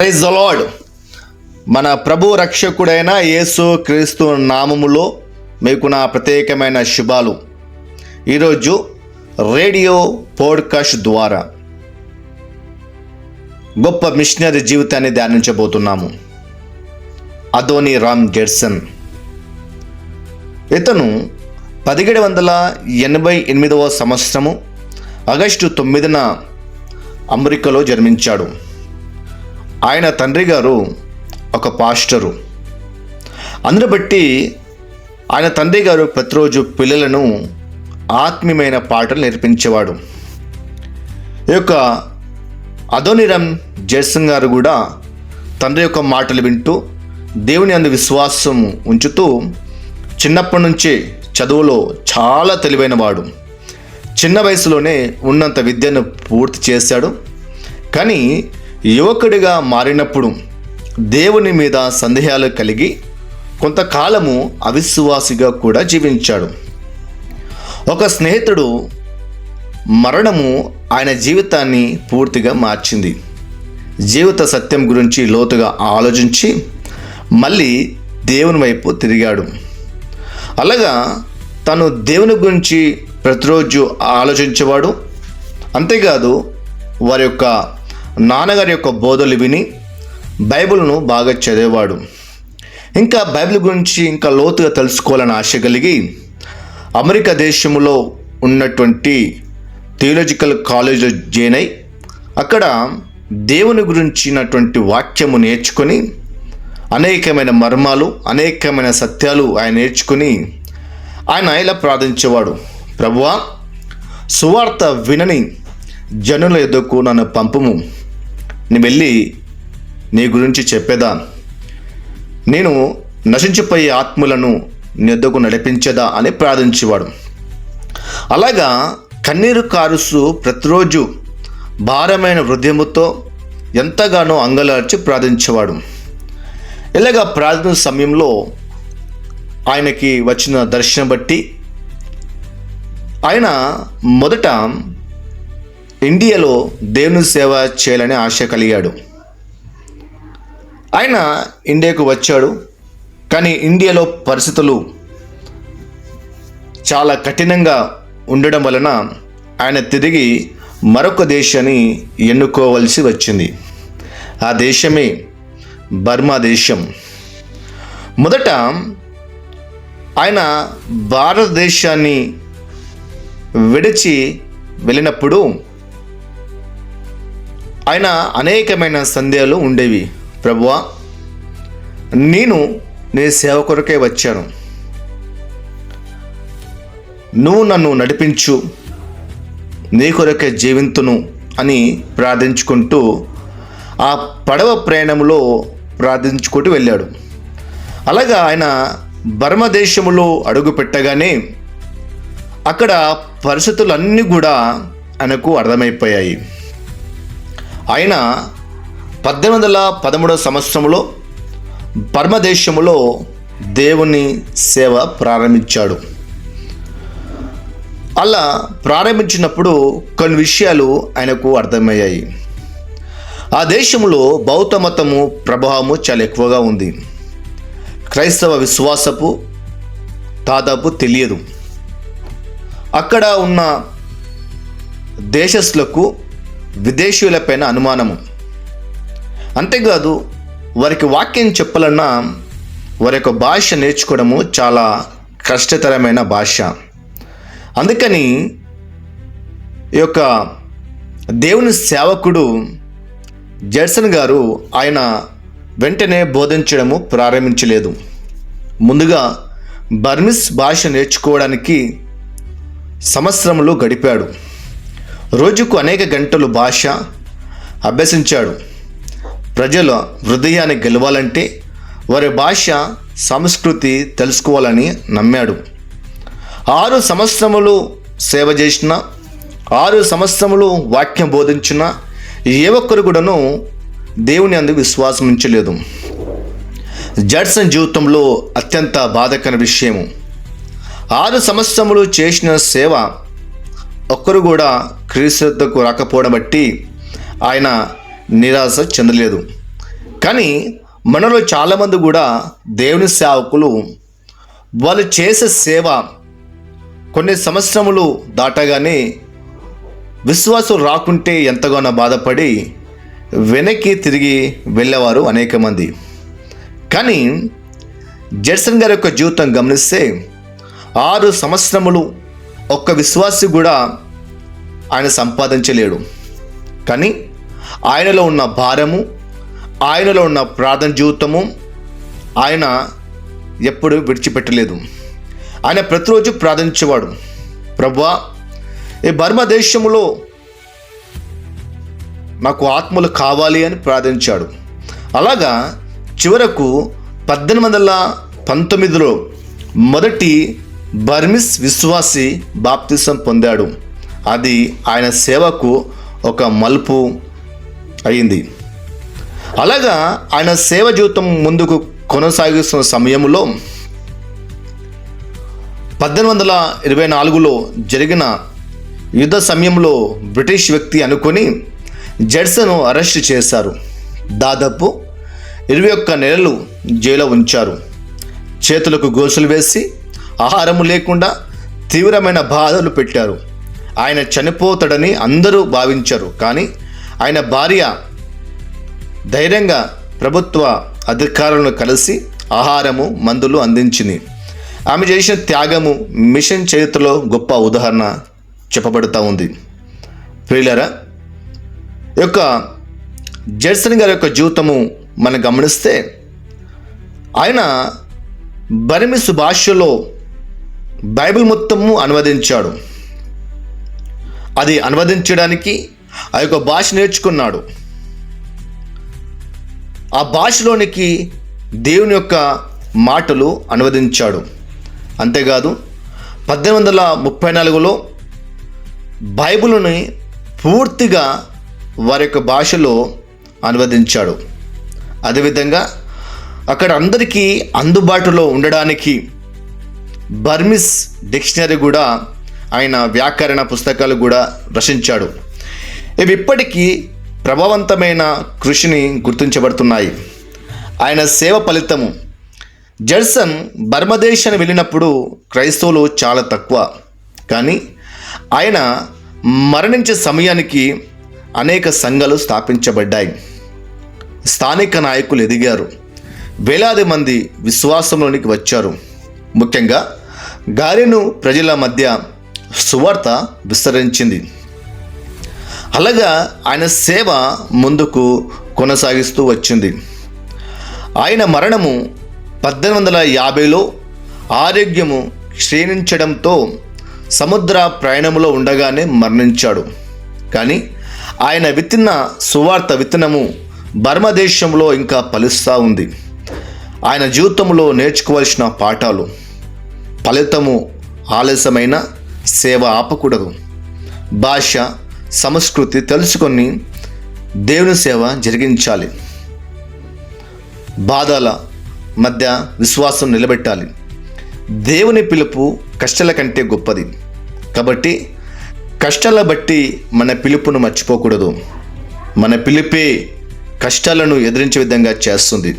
Praise the lord. మన ప్రభు రక్షకుడైన యేసు క్రీస్తు నామములో మీకు నా ప్రత్యేకమైన శుభాలు. ఈరోజు రేడియో పోడ్కాస్ట్ ద్వారా గొప్ప మిషనరీ జీవితాన్ని ధ్యానించబోతున్నాము. Adoniram Judson. ఇతను 1788వ సంవత్సరము ఆగస్టు 9న అమెరికాలో జన్మించాడు. ఆయన తండ్రి గారు ఒక పాస్టరు. అందును బట్టి ఆయన తండ్రి గారు ప్రతిరోజు పిల్లలను ఆత్మీయమైన పాటలు నేర్పించేవాడు. ఈ యొక్క అదోనీరామ్ జడ్సన్ గారు కూడా తండ్రి యొక్క మాటలు వింటూ దేవుని అందు విశ్వాసం ఉంచుతూ చిన్నప్పటి నుంచే చదువులో చాలా తెలివైన వాడు. చిన్న వయసులోనే ఉన్నంత విద్యను పూర్తి చేశాడు. కానీ యువకుడిగా మారినప్పుడు దేవుని మీద సందేహాలు కలిగి కొంతకాలము అవిశ్వాసిగా కూడా జీవించాడు. ఒక స్నేహితుడు మరణము ఆయన జీవితాన్ని పూర్తిగా మార్చింది. జీవిత సత్యం గురించి లోతుగా ఆలోచించి మళ్ళీ దేవుని వైపు తిరిగాడు. అలాగా తను దేవుని గురించి ప్రతిరోజు ఆలోచించేవాడు. అంతేకాదు వారి యొక్క నాన్నగారి యొక్క బోధలు విని బైబిల్ను బాగా చదివేవాడు. ఇంకా బైబిల్ గురించి ఇంకా లోతుగా తెలుసుకోవాలని ఆశ కలిగి అమెరికా దేశంలో ఉన్నటువంటి థియోలాజికల్ కాలేజ్లో జాయిన్ అయి అక్కడ దేవుని గురించినటువంటి వాక్యము నేర్చుకొని అనేకమైన మర్మాలు అనేకమైన సత్యాలు ఆయన నేర్చుకుని ఆయన ఇలా ప్రార్థించేవాడు. ప్రభువా, సువార్త వినని జనుల ఎదుకు నన్ను పంపుము. నేను వెళ్ళి నీ గురించి చెప్పేదా, నేను నశించిపోయే ఆత్మలను నీ ఎద్దుకు నడిపించేదా అని ప్రార్థించేవాడు. అలాగా కన్నీరు కారుస్తూ ప్రతిరోజు భారమైన హృదయముతో ఎంతగానో అంగలార్చి ప్రార్థించేవాడు. ఇలాగా ప్రార్థన సమయంలో ఆయనకి వచ్చిన దర్శనం బట్టి ఆయన మొదట ఇండియాలో దేవుని సేవ చేయాలని ఆశ కలిగాడు. ఆయన ఇండియాకు వచ్చాడు. కానీ ఇండియాలో పరిస్థితులు చాలా కఠినంగా ఉండడం వలన ఆయన తిరిగి మరొక దేశాన్ని ఎన్నుకోవలసి వచ్చింది. ఆ దేశమే బర్మా దేశం. మొదట ఆయన భారతదేశాన్ని విడిచి వెళ్ళినప్పుడు ఆయన అనేకమైన సందేహాలు ఉండేవి. ప్రభువా, నేను నీ సేవ కొరకే వచ్చాను, నువ్వు నన్ను నడిపించు, నీ కొరకే జీవింతును అని ప్రార్థించుకుంటూ ఆ పడవ ప్రయాణంలో ప్రార్థించుకుంటూ వెళ్ళాడు. అలాగా ఆయన బర్మా దేశంలో అడుగు పెట్టగానే అక్కడ పరిస్థితులన్నీ కూడా ఆయనకు అర్థమైపోయాయి. ఆయన 1813వ సంవత్సరంలో బర్మా దేశంలో దేవుని సేవ ప్రారంభించాడు. అలా ప్రారంభించినప్పుడు కొన్ని విషయాలు ఆయనకు అర్థమయ్యాయి. ఆ దేశంలో బౌద్ధ మతము ప్రభావము చాలా ఎక్కువగా ఉంది. క్రైస్తవ విశ్వాసపు దాదాపు తెలియదు. అక్కడ ఉన్న దేశస్తులకు విదేశీయులపైన అనుమానము. అంతేకాదు వారికి వాక్యం చెప్పాలన్నా వారి యొక్క భాష నేర్చుకోవడము చాలా కష్టతరమైన భాష. అందుకని ఈ యొక్క దేవుని సేవకుడు జడ్సన్ గారు ఆయన వెంటనే బోధించడము ప్రారంభించలేదు. ముందుగా బర్మీస్ భాష నేర్చుకోవడానికి సంవత్సరములు గడిపాడు. రోజుకు అనేక గంటలు భాష అభ్యసించాడు. ప్రజల హృదయాన్ని గెలవాలంటే వారి భాష సంస్కృతి తెలుసుకోవాలని నమ్మాడు. 6 సంవత్సరములు సేవ చేసిన, 6 సంవత్సరములు వాక్యం బోధించిన ఏ ఒక్కరు కూడాను దేవుని అందు విశ్వాసం ఉంచలేదు. జడ్సన్ జీవితంలో అత్యంత బాధకర విషయము, 6 సంవత్సరములు చేసిన సేవ ఒక్కరు కూడా క్రీస్తుకు రాకపోవడం బట్టి ఆయన నిరాశ చెందలేదు. కానీ మనలో చాలామంది కూడా దేవుని సేవకులు వాళ్ళు చేసే సేవ కొన్ని సంవత్సరములు దాటగానే విశ్వాసం రాకుంటే ఎంతగానో బాధపడి వెనక్కి తిరిగి వెళ్ళేవారు అనేక మంది. కానీ జడ్సన్ గారి యొక్క జీవితం గమనిస్తే 6 సంవత్సరములు ఒక్క విశ్వాసి కూడా ఆయన సంపాదించలేడు. కానీ ఆయనలో ఉన్న భారము, ఆయనలో ఉన్న ప్రార్థన జీవితము ఆయన ఎప్పుడు విడిచిపెట్టలేదు. ఆయన ప్రతిరోజు ప్రార్థించేవాడు. ప్రభువా, ఈ బర్మా దేశంలో నాకు ఆత్మలు కావాలి అని ప్రార్థించాడు. అలాగా చివరకు 1819లో మొదటి బర్మిస్ విశ్వాసి బాప్తిసం పొందాడు. అది ఆయన సేవకు ఒక మలుపు అయింది. అలాగా ఆయన సేవ జీవితం ముందుకు కొనసాగిస్తున్న సమయంలో 1824లో జరిగిన యుద్ధ సమయంలో బ్రిటిష్ వ్యక్తి అనుకొని జడ్సన్ను అరెస్ట్ చేశారు. దాదాపు 21 నెలలు జైల్లో ఉంచారు. చేతులకు గోసులు వేసి ఆహారము లేకుండా తీవ్రమైన బాధలు పెట్టారు. ఆయన చనిపోతాడని అందరూ భావించారు. కానీ ఆయన భార్య ధైర్యంగా ప్రభుత్వ అధికారులను కలిసి ఆహారము, మందులు అందించింది. ఆమె చేసిన త్యాగము మిషన్ చరిత్రలో గొప్ప ఉదాహరణ చెప్పబడుతూ ఉంది. ప్రియులారా, యొక్క జడ్సన్ గారి యొక్క జీవితము మనం గమనిస్తే ఆయన బర్మిస్ భాషలో బైబిల్ మొత్తము అనువదించాడు. అది అనువదించడానికి ఆ యొక్క భాష నేర్చుకున్నాడు. ఆ భాషలోనికి దేవుని యొక్క మాటలు అనువదించాడు. అంతేకాదు 1834లో బైబిల్ని పూర్తిగా వారి యొక్క భాషలో అనువదించాడు. అదేవిధంగా అక్కడ అందరికీ అందుబాటులో ఉండడానికి బర్మిస్ డిక్షనరీ కూడా, ఆయన వ్యాకరణ పుస్తకాలు కూడా రచించాడు. ఇవి ఇప్పటికీ ప్రభావవంతమైన కృషిని గుర్తించబడుతున్నాయి. ఆయన సేవ ఫలితము జడ్సన్ బర్మదేశాన్ని వెళ్ళినప్పుడు క్రైస్తవులు చాలా తక్కువ. కానీ ఆయన మరణించే సమయానికి అనేక సంఘాలు స్థాపించబడ్డాయి. స్థానిక నాయకులు ఎదిగారు. వేలాది మంది విశ్వాసంలోనికి వచ్చారు. ముఖ్యంగా గారెను ప్రజల మధ్య సువార్త విస్తరించింది. అలాగా ఆయన సేవ ముందుకు కొనసాగిస్తూ వచ్చింది. ఆయన మరణము 1850లో ఆరోగ్యము క్షీణించడంతో సముద్ర ప్రయాణంలో ఉండగానే మరణించాడు. కానీ ఆయన విత్తిన సువార్త విత్తనము బర్మా దేశంలో ఇంకా ఫలిస్తూ ఉంది. ఆయన జీవితంలో నేర్చుకోవాల్సిన పాఠాలు: ఫలితము ఆలస్యమైన సేవ ఆపకూడదు. భాష, సంస్కృతి తెలుసుకొని దేవుని సేవ జరిగించాలి. బాధల మధ్య విశ్వాసం నిలబెట్టాలి. దేవుని పిలుపు కష్టాల కంటే గొప్పది. కాబట్టి కష్టాల బట్టి మన పిలుపును మర్చిపోకూడదు. మన పిలుపే కష్టాలను ఎదిరించే విధంగా చేస్తుంది.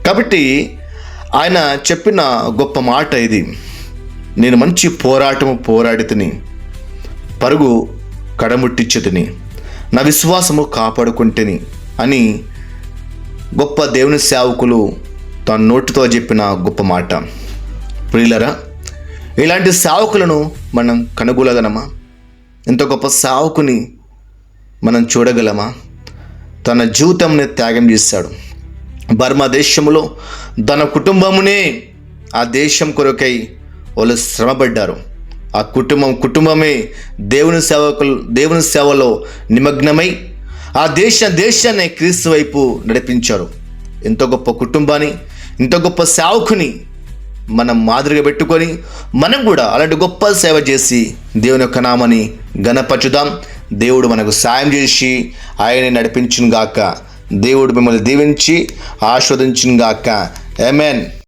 కాబట్టి ఆయన చెప్పిన గొప్ప మాట ఇది: నేను మంచి పోరాటము పోరాడి తిని, పరుగు కడముట్టించి తిని, నా విశ్వాసము కాపాడుకుంటేని అని గొప్ప దేవుని సేవకులు తన నోటితో చెప్పిన గొప్ప మాట. ప్రియులరా, ఇలాంటి సేవకులను మనం కనుగొనగలమా? ఇంత గొప్ప సేవకుని మనం చూడగలమా? తన జీవితంని త్యాగం చేశాడు. బర్మా దేశంలో తన కుటుంబమునే ఆ దేశం కొరకై వాళ్ళు శ్రమపడ్డారు. ఆ కుటుంబమే దేవుని సేవలో నిమగ్నమై ఆ దేశాన్ని క్రీస్తు వైపు నడిపించారు. ఎంతో గొప్ప కుటుంబాన్ని, ఇంత గొప్ప సేవకుని మనం మాదిరిగా పెట్టుకొని మనం కూడా అలాంటి గొప్ప సేవ చేసి దేవుని యొక్క నామాన్ని ఘనపరచుదాం. దేవుడు మనకు సాయం చేసి ఆయనే నడిపించును గాక. దేవుడు మిమ్మల్ని దీవించి ఆశీర్వదించును గాక. ఆమేన్.